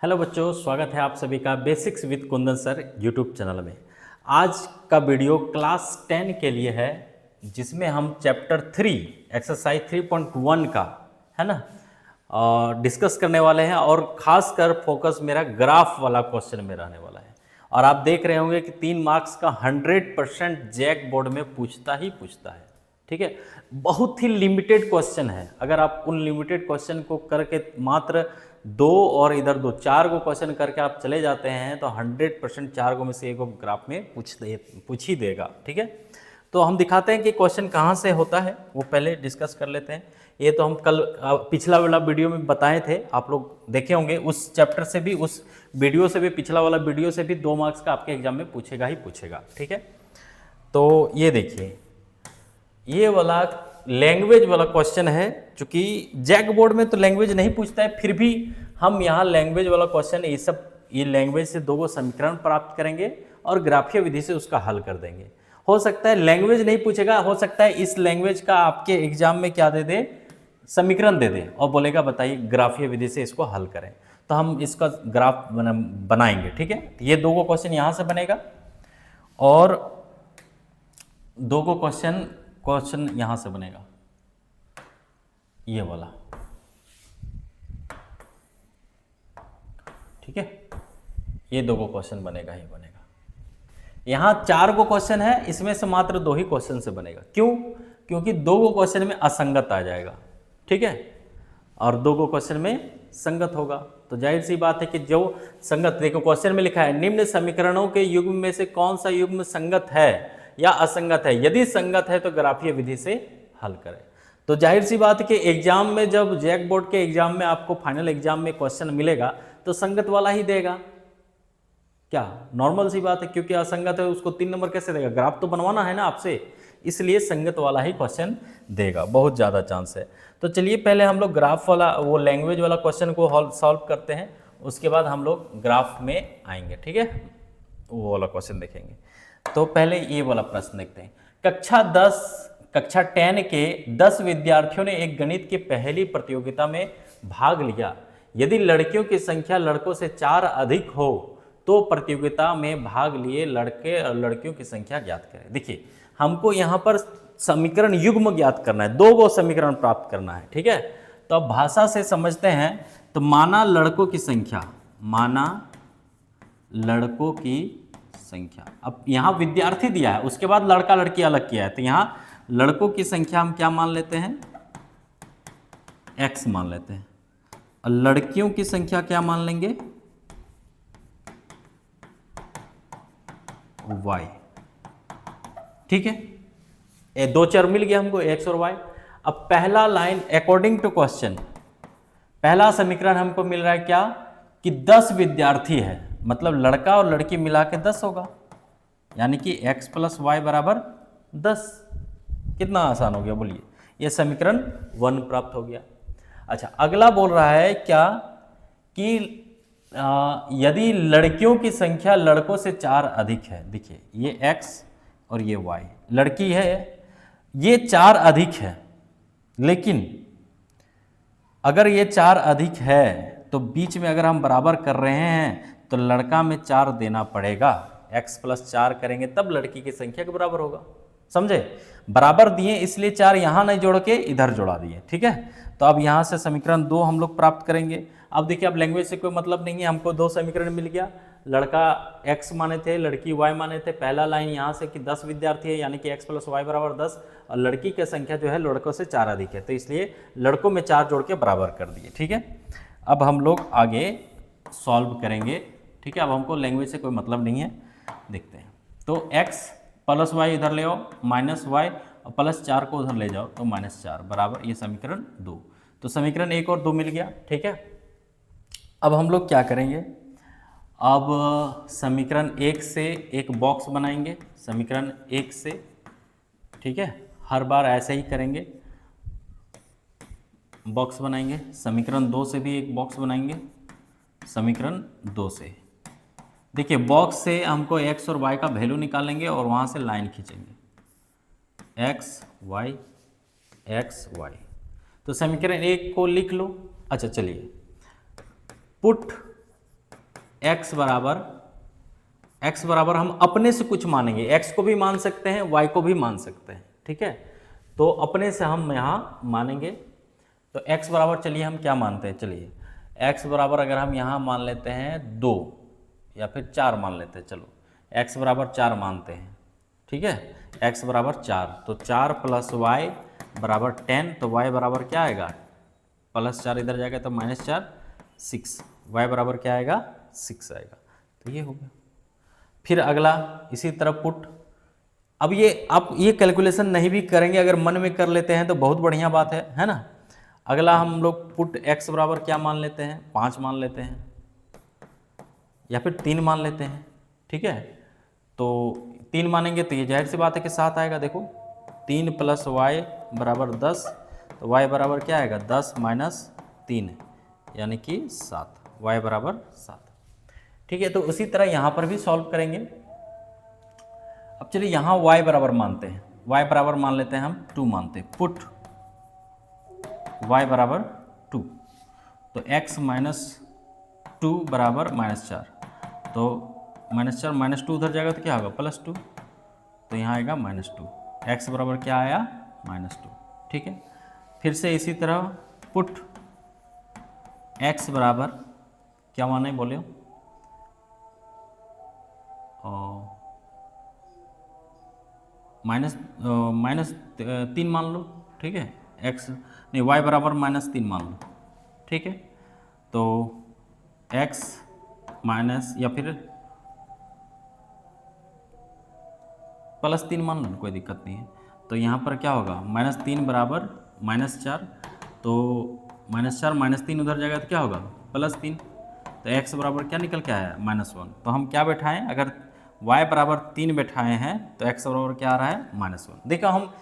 Hello बच्चों, स्वागत है आप सभी का basics with Kundan sir YouTube channel में। आज का वीडियो क्लास 10 के लिए है, जिसमें हम चैप्टर 3 एक्सरसाइज 3.1 का है ना डिस्कस करने वाले हैं। और ख़ासकर फोकस मेरा ग्राफ वाला क्वेश्चन में रहने वाला है। और आप देख रहे होंगे कि 3 मार्क्स का 100% जैक बोर्ड में पूछता है। ठीक है, बहुत ही लिमिटेड क्वेश्चन है। अगर आप उन लिमिटेड क्वेश्चन को करके मात्र 2 और इधर 2 4 गो क्वेश्चन करके आप चले जाते हैं तो 100% 4 गो में से एक गो ग्राफ में पूछ ही देगा। ठीक है, तो हम दिखाते हैं कि क्वेश्चन कहाँ से होता है, वो पहले डिस्कस कर लेते हैं। ये तो हम कल पिछला वाला वीडियो में बताए थे, आप लोग देखे होंगे। उस चैप्टर से भी, उस वीडियो से भी, पिछला वाला वीडियो से भी 2 मार्क्स का आपके एग्जाम में पूछेगा ही पूछेगा। ठीक है, तो ये देखिए, ये वाला लैंग्वेज वाला क्वेश्चन है। चूंकि जैक बोर्ड में तो लैंग्वेज नहीं पूछता है, फिर भी हम यहाँ लैंग्वेज वाला क्वेश्चन ये लैंग्वेज से 2 गो समीकरण प्राप्त करेंगे और ग्राफीय विधि से उसका हल कर देंगे। हो सकता है लैंग्वेज नहीं पूछेगा, हो सकता है इस लैंग्वेज का आपके एग्जाम में क्या दे दे, समीकरण दे दे और बोलेगा बताइए ग्राफीय विधि से इसको हल करें। तो हम इसका ग्राफ बनाएंगे। ठीक है, ये 2 गो क्वेश्चन यहाँ से बनेगा और 2 गो क्वेश्चन यहां से बनेगा, ये वाला। ठीक है, ये 2 गो क्वेश्चन बनेगा ही बनेगा। यहां 4 गो क्वेश्चन है, इसमें से मात्र 2 ही क्वेश्चन से बनेगा। क्यों? क्योंकि 2 गो क्वेश्चन में असंगत आ जाएगा। ठीक है, और 2 गो क्वेश्चन में संगत होगा। तो जाहिर सी बात है कि जो संगत, देखो क्वेश्चन में लिखा है निम्न समीकरणों के युग्म में से कौन सा युग्म संगत है या असंगत है, यदि संगत है तो ग्राफीय विधि से हल करें। तो जाहिर सी बात है कि एग्जाम में, जब जैक बोर्ड के एग्जाम में आपको फाइनल एग्जाम में क्वेश्चन मिलेगा तो संगत वाला ही देगा। क्या नॉर्मल सी बात है, क्योंकि असंगत है उसको 3 नंबर कैसे देगा, ग्राफ तो बनवाना है ना आपसे, इसलिए संगत वाला ही क्वेश्चन देगा, बहुत ज़्यादा चांस है। तो चलिए पहले हम लोग ग्राफ वाला, वो लैंग्वेज वाला क्वेश्चन को सॉल्व करते हैं, उसके बाद हम लोग ग्राफ में आएंगे। ठीक है, वो वाला क्वेश्चन देखेंगे। तो पहले ये वाला प्रश्न देखते हैं। कक्षा 10 के 10 विद्यार्थियों ने एक गणित की पहली प्रतियोगिता में भाग लिया। यदि लड़कियों की संख्या लड़कों से 4 अधिक हो तो प्रतियोगिता में भाग लिए लड़के और लड़कियों की संख्या ज्ञात करें। देखिए, हमको यहाँ पर समीकरण युग्म ज्ञात करना है, 2 गो समीकरण प्राप्त करना है। ठीक है, तो अब भाषा से समझते हैं। तो माना लड़कों की संख्या, माना लड़कों की संख्या, अब यहाँ विद्यार्थी दिया है, उसके बाद लड़का लड़की अलग किया है, तो यहाँ लड़कों की संख्या हम क्या मान लेते हैं, x मान लेते हैं, और लड़कियों की संख्या क्या मान लेंगे, y। ठीक है, ये 2 चर मिल गया हमको, x और y। अब पहला लाइन अकॉर्डिंग टू क्वेश्चन, पहला समीकरण हमको मिल रहा है क्या, कि 10 विद्यार्थी है, मतलब लड़का और लड़की मिला के 10 होगा, यानी कि x + y = 10। कितना आसान हो गया बोलिए, ये समीकरण 1 प्राप्त हो गया। अच्छा, अगला बोल रहा है क्या, कि यदि लड़कियों की संख्या लड़कों से 4 अधिक है। देखिए, ये x और ये y, लड़की है, ये 4 अधिक है, लेकिन अगर ये 4 अधिक है तो बीच में अगर हम बराबर कर रहे हैं तो लड़का में 4 देना पड़ेगा, x + 4 करेंगे तब लड़की की संख्या के बराबर होगा। समझे, बराबर दिए इसलिए 4 यहाँ नहीं जोड़ के इधर जोड़ा दिए। ठीक है, तो अब यहाँ से समीकरण 2 हम लोग प्राप्त करेंगे। अब देखिए, अब लैंग्वेज से कोई मतलब नहीं है, हमको 2 समीकरण मिल गया, लड़का x माने थे, लड़की y माने थे। पहला लाइन यहाँ से कि 10 विद्यार्थी है, यानी कि x + y = 10, और लड़की की संख्या जो है लड़कों से 4 अधिक है, तो इसलिए लड़कों में 4 जोड़ के बराबर कर दिए। ठीक है, अब हम लोग आगे सॉल्व करेंगे। ठीक है, अब हमको लैंग्वेज से कोई मतलब नहीं है, देखते हैं। तो x + y इधर ले आओ, -y, और +4 को उधर ले जाओ तो -4 बराबर, ये समीकरण 2। तो समीकरण 1 और 2 मिल गया। ठीक है, अब हम लोग क्या करेंगे, अब समीकरण 1 से एक बॉक्स बनाएंगे, समीकरण 1 से। ठीक है, हर बार ऐसे ही करेंगे, बॉक्स बनाएंगे। समीकरण 2 से भी एक बॉक्स बनाएंगे, समीकरण 2 से। देखिए, बॉक्स से हमको x और y का वैल्यू निकालेंगे और वहाँ से लाइन खींचेंगे, x y। तो समीकरण 1 को लिख लो। अच्छा चलिए, पुट x बराबर हम अपने से कुछ मानेंगे, x को भी मान सकते हैं, y को भी मान सकते हैं, ठीक है। तो अपने से हम यहाँ मानेंगे, तो x बराबर चलिए हम क्या मानते हैं, चलिए x बराबर अगर हम यहाँ मान लेते हैं 2 या फिर 4 मान लेते हैं, चलो x बराबर 4 मानते हैं, ठीक है, x बराबर 4, तो 4 + y बराबर 10, तो y बराबर क्या आएगा, +4 इधर जाएगा तो -4 6, y बराबर क्या आएगा 6 आएगा। तो ये हो गया। फिर अगला इसी तरह पुट, अब ये आप ये कैलकुलेशन नहीं भी करेंगे, अगर मन में कर लेते हैं तो बहुत बढ़िया बात है ना। अगला हम लोग पुट x बराबर क्या मान लेते हैं, 5 मान लेते हैं या फिर 3 मान लेते हैं, ठीक है। तो 3 मानेंगे तो ये जाहिर सी बात है कि 7 आएगा। देखो 3 + y बराबर 10, तो y बराबर क्या आएगा 10 - 3 यानी कि 7, y बराबर 7, ठीक है। तो उसी तरह यहाँ पर भी सॉल्व करेंगे। अब चलिए यहाँ y बराबर मानते हैं, y बराबर मान लेते हैं हम 2 मानते हैं, पुट y बराबर 2, तो x - 2 बराबर -4, तो -4 -2 उधर जाएगा तो क्या होगा +2, तो यहाँ आएगा -2, x बराबर क्या आया -2, ठीक है। फिर से इसी तरह पुट x बराबर क्या माने बोले हो, -3 मान लो, ठीक है, x नहीं y बराबर -3 मान लो, ठीक है। तो x माइनस या फिर +3 मान लो, कोई दिक्कत नहीं है। तो यहाँ पर क्या होगा -3 बराबर -4, तो -4 - 3 उधर जाएगा तो क्या होगा +3, तो x बराबर क्या निकल के आया -1। तो हम क्या बैठाएं, अगर y बराबर 3 बैठाए हैं तो x बराबर क्या आ रहा है -1। देखो हम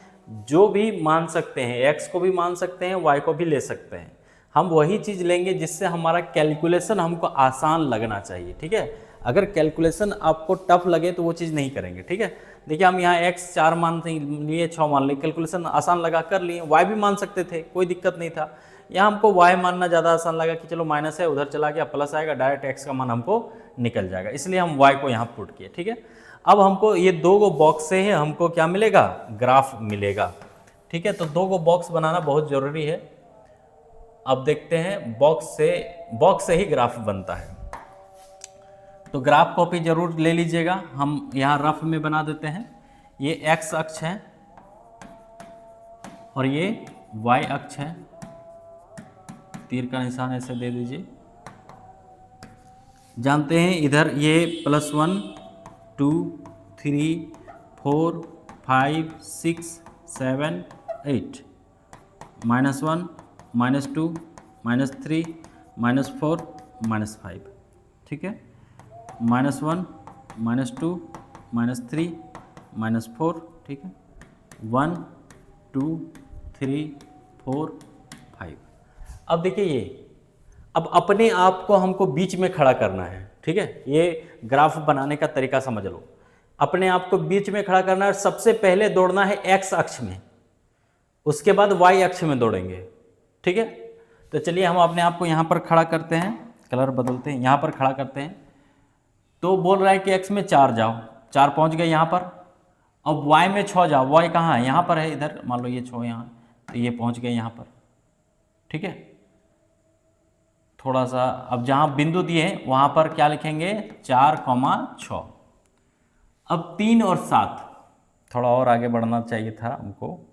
जो भी मान सकते हैं, x को भी मान सकते हैं, y को भी ले सकते हैं, हम वही चीज़ लेंगे जिससे हमारा कैलकुलेशन हमको आसान लगना चाहिए, ठीक है। अगर कैलकुलेशन आपको टफ लगे तो वो चीज़ नहीं करेंगे, ठीक है। देखिए हम यहाँ x 4 मान लिए, 6 मान लिए, कैलकुलेशन आसान लगा कर लिए, y भी मान सकते थे, कोई दिक्कत नहीं था। यहाँ हमको y मानना ज़्यादा आसान लगा कि चलो माइनस है उधर चला गया, प्लस आएगा, डायरेक्ट x का मान हमको निकल जाएगा, इसलिए हम y को यहाँ पुट किए, ठीक है। अब हमको ये 2 बॉक्स से ही हमको क्या मिलेगा, ग्राफ मिलेगा, ठीक है। तो 2 बॉक्स बनाना बहुत ज़रूरी है। अब देखते हैं बॉक्स से ही ग्राफ बनता है, तो ग्राफ कॉपी जरूर ले लीजिएगा। हम यहाँ रफ में बना देते हैं, ये x अक्ष है और ये y अक्ष है, तीर का निशान ऐसे दे दीजिए। जानते हैं इधर ये +1 2 3 4 5 6 7 8, -1 -2 -3 -4 -5, ठीक है, -1 -2 -3 -4, ठीक है, 1 2 3 4 5। अब देखिए ये, अब अपने आप को हमको बीच में खड़ा करना है, ठीक है। ये ग्राफ बनाने का तरीका समझ लो, अपने आप को बीच में खड़ा करना है। सबसे पहले दौड़ना है x अक्ष में, उसके बाद y अक्ष में दौड़ेंगे, ठीक है। तो चलिए हम अपने आप को यहाँ पर खड़ा करते हैं, कलर बदलते हैं, यहाँ पर खड़ा करते हैं। तो बोल रहा है कि x में 4 जाओ, 4 पहुँच गए यहाँ पर। अब y में 6 जाओ, y कहाँ है, यहाँ पर है, इधर मान लो ये 6 यहाँ, तो ये पहुँच गए यहाँ पर, ठीक है। थोड़ा सा अब जहाँ बिंदु दिए हैं वहाँ पर क्या लिखेंगे 4,6। अब 3 और 7, थोड़ा और आगे बढ़ना चाहिए था हमको,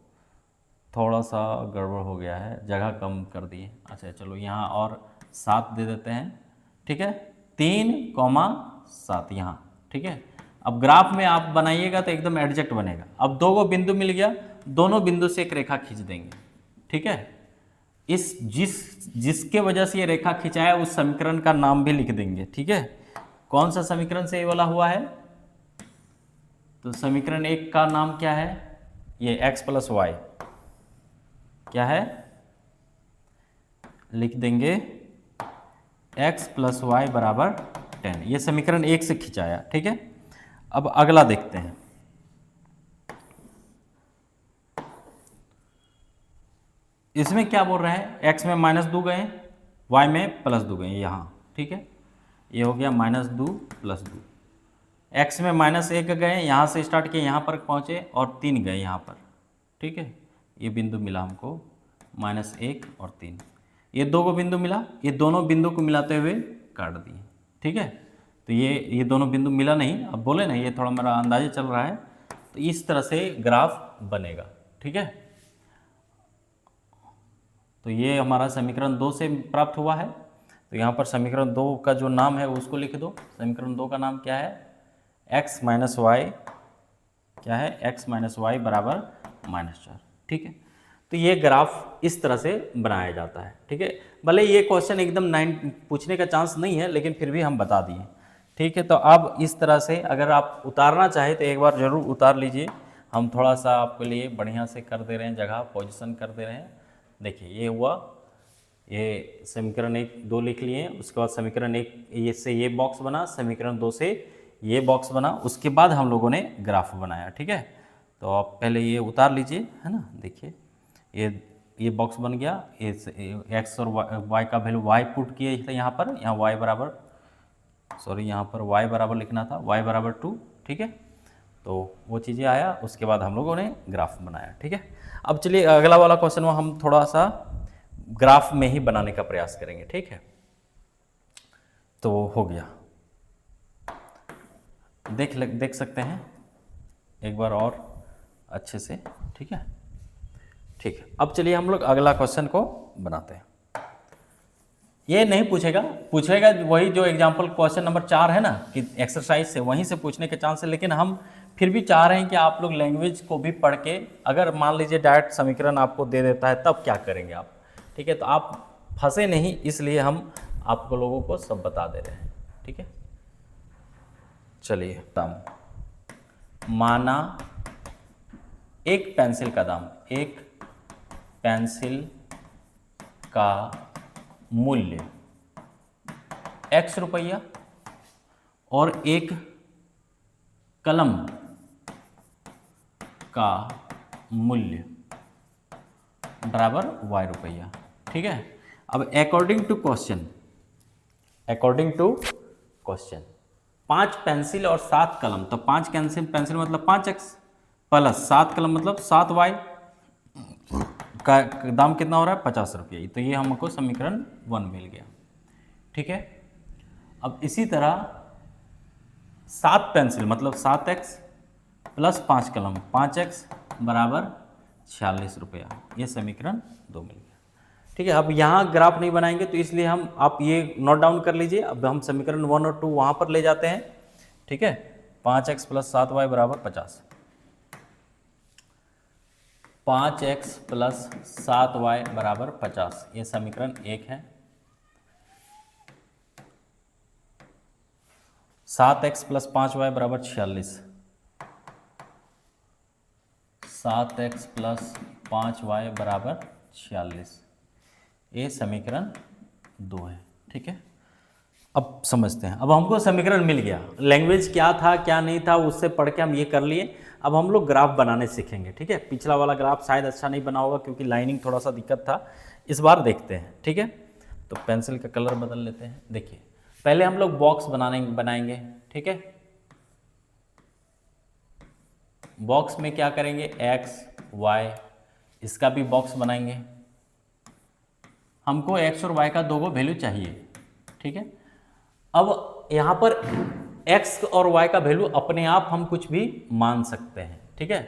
थोड़ा सा गड़बड़ हो गया है, जगह कम कर दिए। अच्छा चलो यहाँ और 7 दे देते हैं, ठीक है, 3,7 यहाँ, ठीक है। अब ग्राफ में आप बनाइएगा तो एकदम एडजस्ट बनेगा। अब 2 बिंदु मिल गया, दोनों बिंदु से एक रेखा खींच देंगे, ठीक है। जिसके वजह से ये रेखा खिंचाया उस समीकरण का नाम भी लिख देंगे, ठीक है। कौन सा समीकरण से ये वाला हुआ है, तो समीकरण 1 का नाम क्या है, ये x + y क्या है, लिख देंगे x + y बराबर 10, ये समीकरण 1 से खिंचाया, ठीक है। अब अगला देखते हैं, इसमें क्या बोल रहे हैं, x में -2 गए, y में +2 गए यहाँ, ठीक है। ये हो गया -2 + 2। x में -1 गए, यहाँ से स्टार्ट किए, यहाँ पर पहुँचे और 3 गए यहाँ पर, ठीक है। ये बिंदु मिला हमको -1 और 3, ये 2 को बिंदु मिला, ये दोनों बिंदु को मिलाते हुए काट दिए, ठीक है। तो ये दोनों बिंदु मिला नहीं, अब बोले ना ये थोड़ा मेरा अंदाजे चल रहा है, तो इस तरह से ग्राफ बनेगा, ठीक है। तो ये हमारा समीकरण 2 से प्राप्त हुआ है। तो यहाँ पर समीकरण 2 का जो नाम है उसको लिख दो। समीकरण 2 का नाम क्या है? x - y, क्या है? x - y बराबर -4, ठीक है। तो ये ग्राफ इस तरह से बनाया जाता है, ठीक है। भले ये क्वेश्चन एकदम 9 पूछने का चांस नहीं है, लेकिन फिर भी हम बता दिए, ठीक है। तो अब इस तरह से अगर आप उतारना चाहे तो एक बार ज़रूर उतार लीजिए। हम थोड़ा सा आपके लिए बढ़िया से कर दे रहे हैं, जगह पोजीशन कर दे रहे हैं। देखिए ये हुआ, ये समीकरण 1 2 लिख लिए, उसके बाद समीकरण 1 ये से ये बॉक्स बना, समीकरण 2 से ये बॉक्स बना, उसके बाद हम लोगों ने ग्राफ बनाया, ठीक है। तो आप पहले ये उतार लीजिए, है ना। देखिए ये बॉक्स बन गया, ये एक्स और वाई का वैल्यू वाई पुट किए थे यहाँ पर, यहाँ वाई बराबर, सॉरी यहाँ पर y बराबर लिखना था, y बराबर 2, ठीक है। तो वो चीज़ें आया, उसके बाद हम लोगों ने ग्राफ बनाया, ठीक है। अब चलिए अगला वाला क्वेश्चन में हम थोड़ा सा ग्राफ में ही बनाने का प्रयास करेंगे, ठीक है। तो हो गया, देख सकते हैं एक बार और अच्छे से, ठीक है। ठीक है, अब चलिए हम लोग अगला क्वेश्चन को बनाते हैं। ये नहीं पूछेगा वही जो एग्जाम्पल क्वेश्चन नंबर 4 है ना, कि एक्सरसाइज से वहीं से पूछने के चांस है, लेकिन हम फिर भी चाह रहे हैं कि आप लोग लैंग्वेज को भी पढ़ के, अगर मान लीजिए डायरेक्ट समीकरण आपको दे देता है तब क्या करेंगे आप, ठीक है। तो आप फंसे नहीं, इसलिए हम आपको लोगों को सब बता दे रहे हैं, ठीक है। चलिए, दाम माना एक पेंसिल का दाम, एक पेंसिल का मूल्य x रुपया और एक कलम का मूल्य बराबर y रुपया, ठीक है। अब अकॉर्डिंग टू क्वेश्चन 5 पेंसिल और 7 कलम, तो 5 पेंसिल मतलब 5x प्लस 7 कलम मतलब 7y का दाम कितना हो रहा है? 50 रुपये। तो ये हमको समीकरण 1 मिल गया, ठीक है। अब इसी तरह 7 पेंसिल मतलब 7x प्लस 5 कलम 5x बराबर 46 रुपया, ये समीकरण 2 मिल गया, ठीक है। अब यहाँ ग्राफ नहीं बनाएंगे, तो इसलिए आप ये नोट डाउन कर लीजिए। अब हम समीकरण 1 और 2 वहाँ पर ले जाते हैं, ठीक है। 5x प्लस 7y बराबर 50, 5x प्लस 7y बराबर 50, ये समीकरण 1 है। 7x प्लस 5y बराबर 46, 7x प्लस 5y बराबर 46, ये समीकरण 2 है, ठीक है। अब समझते हैं, अब हमको समीकरण मिल गया, लैंग्वेज क्या था क्या नहीं था उससे पढ़ के हम ये कर लिए। अब हम लोग ग्राफ बनाने सीखेंगे, ठीक है। पिछला वाला ग्राफ शायद अच्छा नहीं बना होगा क्योंकि लाइनिंग थोड़ा सा दिक्कत था, इस बार देखते हैं, ठीक है। तो पेंसिल का कलर बदल लेते हैं। देखिए पहले हम लोग बॉक्स बनाएंगे, ठीक है। बॉक्स में क्या करेंगे? x y, इसका भी बॉक्स बनाएंगे। हमको x और y का दो गो वैल्यू चाहिए, ठीक है। अब यहाँ पर x और y का वैल्यू अपने आप हम कुछ भी मान सकते हैं, ठीक है।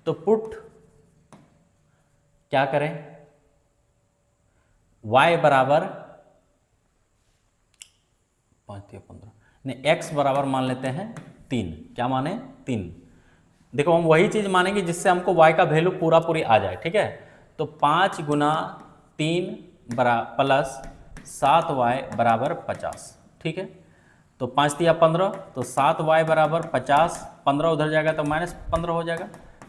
तो पुट क्या करें? y बराबर 5 या 15 नहीं, x बराबर मान लेते हैं 3। क्या माने? 3। देखो हम वही चीज मानेंगे जिससे हमको y का वैल्यू पूरी आ जाए, ठीक है। तो 5 गुना 3 प्लस 7y बराबर 50, ठीक है। तो 5 तिया 15, तो 7y बराबर 50, 15 उधर जाएगा तो -15 हो जाएगा,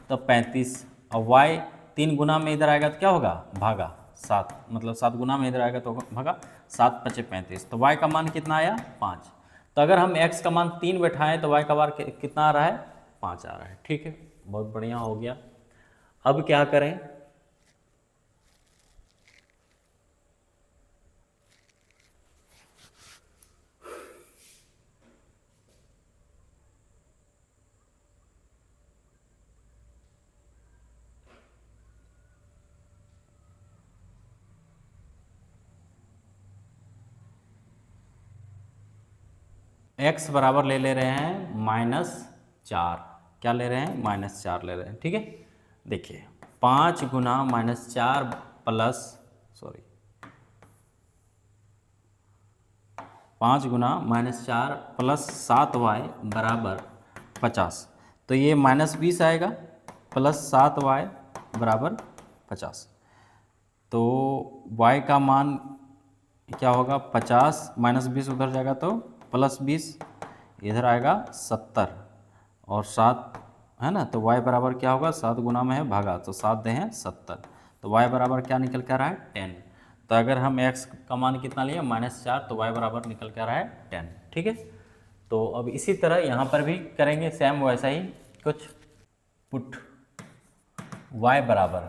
तो 35। और y 3 गुना में इधर आएगा तो क्या होगा? भागा 7, मतलब 7 गुना में इधर आएगा तो भागा 7 × 5 = 35। तो y का मान कितना आया? 5। तो अगर हम x का मान 3 बैठाएं तो y का मान कितना आ रहा है? 5 आ रहा है, ठीक है। बहुत बढ़िया हो गया। अब क्या करें? x बराबर ले रहे हैं -4। क्या ले रहे हैं? -4 ले रहे हैं। ठीक है, देखिए 5 गुना -4 प्लस 5 गुना -4 प्लस 7y बराबर 50। तो ये -20 आएगा प्लस 7y बराबर 50। तो y का मान क्या होगा? 50 -20 उधर जाएगा तो +20, इधर आएगा 70 और 7 है ना। तो y बराबर क्या होगा? 7 गुना में है भागा, तो 7 दे हैं 70। तो y बराबर क्या निकल कर रहा है? 10। तो अगर हम x का मान कितना लिए? -4, तो y बराबर निकल कर रहा है 10। ठीक है, तो अब इसी तरह यहाँ पर भी करेंगे सेम वैसा ही कुछ। पुट y बराबर,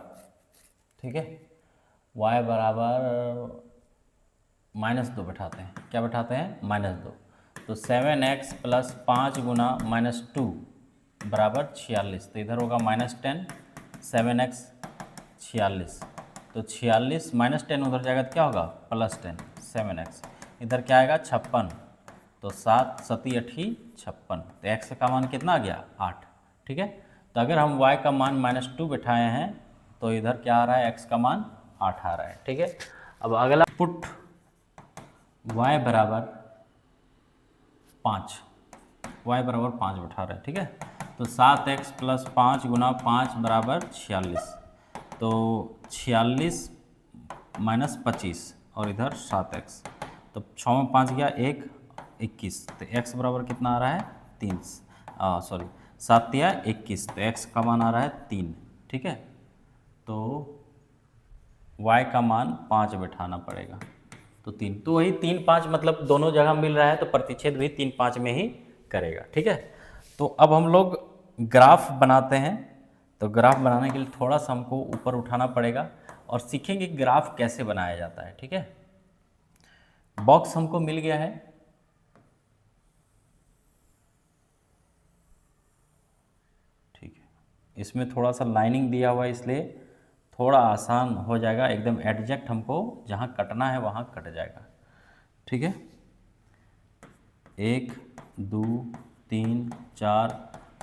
ठीक है, y बराबर -2 बैठाते हैं। क्या बैठाते हैं? -2। तो 7x प्लस 5 गुना -2 बराबर 46। तो इधर होगा -10, 7x 46, तो 46 -10 उधर जाएगा तो क्या होगा? +10, 7x। इधर क्या आएगा? 56, तो 7 7 8 56। तो x का मान कितना आ गया? 8। ठीक है, तो अगर हम y का मान -2 बैठाए हैं तो इधर क्या आ रहा है? x का मान 8 आ रहा है। ठीक है, अब अगला पुट y बराबर 5, y बराबर 5 बैठा रहे हैं। ठीक है, तो 7x प्लस 5 गुना 5 बराबर 46। तो 46 -25 और इधर 7x, तो 6 में 5 गया 1, 21। तो x बराबर कितना आ रहा है? 3, सॉरी 7 या 21। तो x का मान आ रहा है 3। ठीक है, तो y का मान 5 बैठाना पड़ेगा, तो 3। तो वही 3 5 मतलब दोनों जगह मिल रहा है, तो प्रतिच्छेद भी 3 5 में ही करेगा। ठीक है, तो अब हम लोग ग्राफ बनाते हैं। तो ग्राफ बनाने के लिए थोड़ा सा हमको ऊपर उठाना पड़ेगा और सीखेंगे ग्राफ कैसे बनाया जाता है। ठीक है, बॉक्स हमको मिल गया है। ठीक है, इसमें थोड़ा सा लाइनिंग दिया हुआ है, इसलिए थोड़ा आसान हो जाएगा। एकदम एग्जैक्ट हमको जहाँ कटना है वहाँ कट जाएगा। ठीक है, 1 2 3 4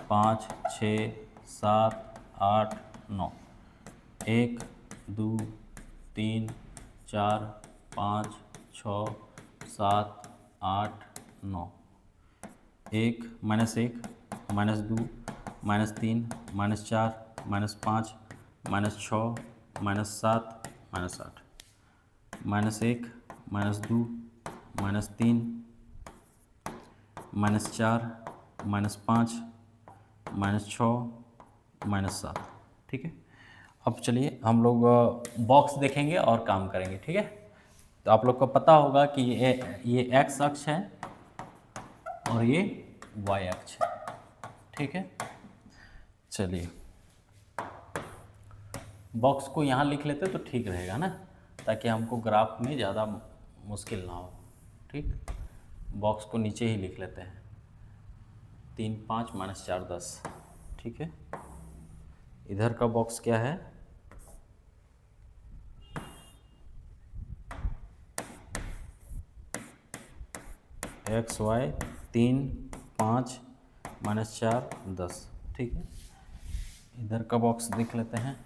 5 6 7 8 9। 1 2 3 4 5 6 7 8 9। 1 -1 -2 -3 -4 -5 -6 -7 -8। -1 -2 -3 -4 -5 -6 -7। ठीक है, अब चलिए हम लोग बॉक्स देखेंगे और काम करेंगे। ठीक है, तो आप लोग को पता होगा कि ये x अक्ष है और ये y अक्ष है। ठीक है, चलिए बॉक्स को यहाँ लिख लेते तो ठीक रहेगा ना, ताकि हमको ग्राफ में ज़्यादा मुश्किल ना हो। ठीक, बॉक्स को नीचे ही लिख लेते हैं। 3 5 -4 10। ठीक है, इधर का बॉक्स क्या है? x y 3 5 -4 10। ठीक है, इधर का बॉक्स देख लेते हैं।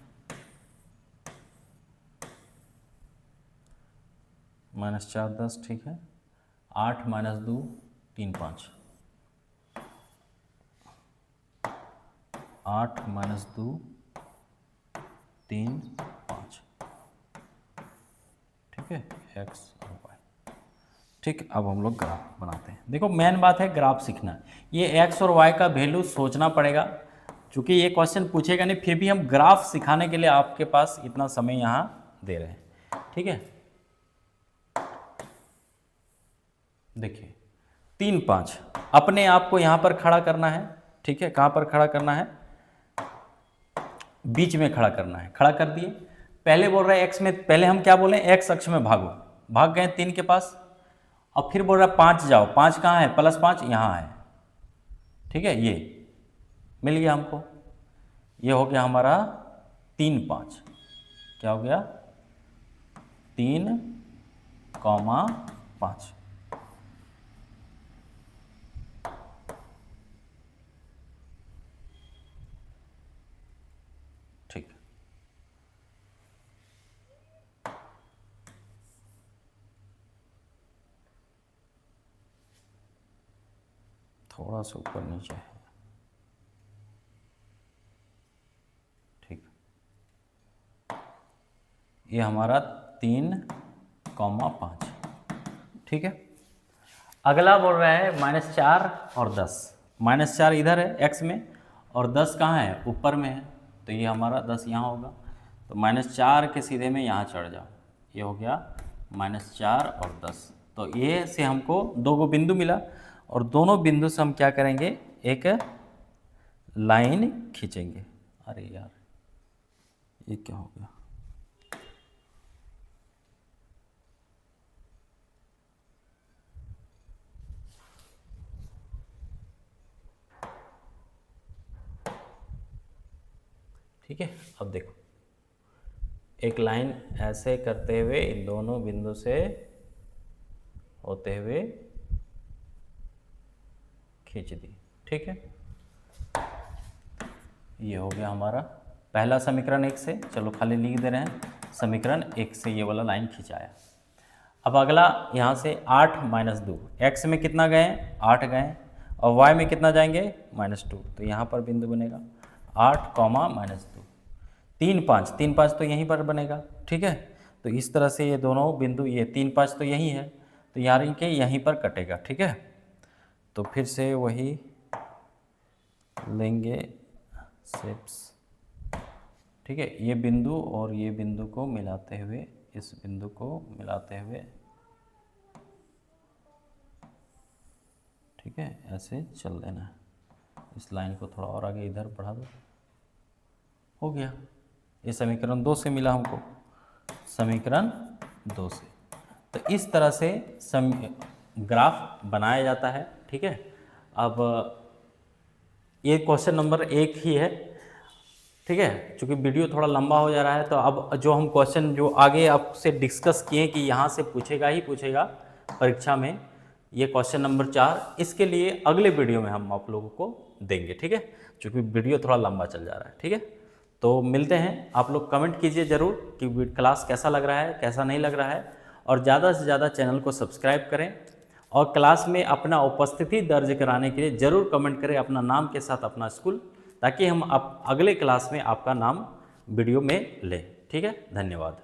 -4 10। ठीक है, 8 -2 3 5। 8 -2 3 5। ठीक है, x और y। ठीक, अब हम लोग ग्राफ बनाते हैं। देखो मेन बात है ग्राफ सीखना। ये x और y का वैल्यू सोचना पड़ेगा, क्योंकि ये क्वेश्चन पूछेगा नहीं, फिर भी हम ग्राफ सिखाने के लिए आपके पास इतना समय यहाँ दे रहे हैं। ठीक है, देखिए 3 5 अपने आप को यहाँ पर खड़ा करना है। ठीक है, कहाँ पर खड़ा करना है? बीच में खड़ा करना है। खड़ा कर दिए। पहले बोल रहा है x में, पहले हम क्या बोले? x अक्ष में भागो। भाग गए 3 के पास। अब फिर बोल रहा है 5 जाओ। 5 कहाँ है? +5 यहाँ है। ठीक है, ये मिल गया हमको। ये हो गया हमारा 3 5। क्या हो गया? 3, 5। थोड़ा सा ऊपर नीचे है, ठीक। ये हमारा 3,5, ठीक है। अगला बोल रहा है -4 और 10। -4 इधर है x में और 10 कहाँ है, ऊपर में है, तो ये हमारा 10 यहाँ होगा। तो -4 के सीधे में यहाँ चढ़ जाओ, ये हो गया -4 और 10। तो ये से हमको 2 गो बिंदु मिला और दोनों बिंदु से हम क्या करेंगे, एक लाइन खींचेंगे। अरे यार ये क्या हो गया, ठीक है। अब देखो, एक लाइन ऐसे करते हुए इन दोनों बिंदु से होते हुए खींच दी, ठीक है। ये हो गया हमारा पहला समीकरण 1 से। चलो खाली लिख दे रहे हैं, समीकरण 1 से ये वाला लाइन खिंचाया। अब अगला यहाँ से 8 - 2, x में कितना गए, 8 गए, और y में कितना जाएंगे, -2। तो यहाँ पर बिंदु बनेगा 8, -2, 3, 5, 3, 5 तो यहीं पर बनेगा, ठीक है। तो इस तरह से ये दोनों बिंदु, ये 3, 5 तो यहीं है, तो यानी कि यहीं पर कटेगा, ठीक है। तो फिर से वही लेंगे शेप्स, ठीक है। ये बिंदु और ये बिंदु को मिलाते हुए, इस बिंदु को मिलाते हुए, ठीक है, ऐसे चल देना है। इस लाइन को थोड़ा और आगे इधर बढ़ा दो, हो गया। ये समीकरण 2 से मिला हमको, समीकरण 2 से। तो इस तरह से ग्राफ बनाया जाता है, ठीक है। अब ये क्वेश्चन नंबर 1 ही है, ठीक है। चूँकि वीडियो थोड़ा लंबा हो जा रहा है, तो अब जो हम क्वेश्चन जो आगे आपसे डिस्कस किए कि यहाँ से पूछेगा ही पूछेगा परीक्षा में, ये क्वेश्चन नंबर 4, इसके लिए अगले वीडियो में हम आप लोगों को देंगे, ठीक है। चूँकि वीडियो थोड़ा लंबा चल जा रहा है, ठीक है। तो मिलते हैं, आप लोग कमेंट कीजिए ज़रूर कि क्लास कैसा लग रहा है, कैसा नहीं लग रहा है, और ज़्यादा से ज़्यादा चैनल को सब्सक्राइब करें और क्लास में अपना उपस्थिति दर्ज कराने के लिए ज़रूर कमेंट करें अपना नाम के साथ अपना स्कूल, ताकि हम अगले क्लास में आपका नाम वीडियो में लें, ठीक है। धन्यवाद।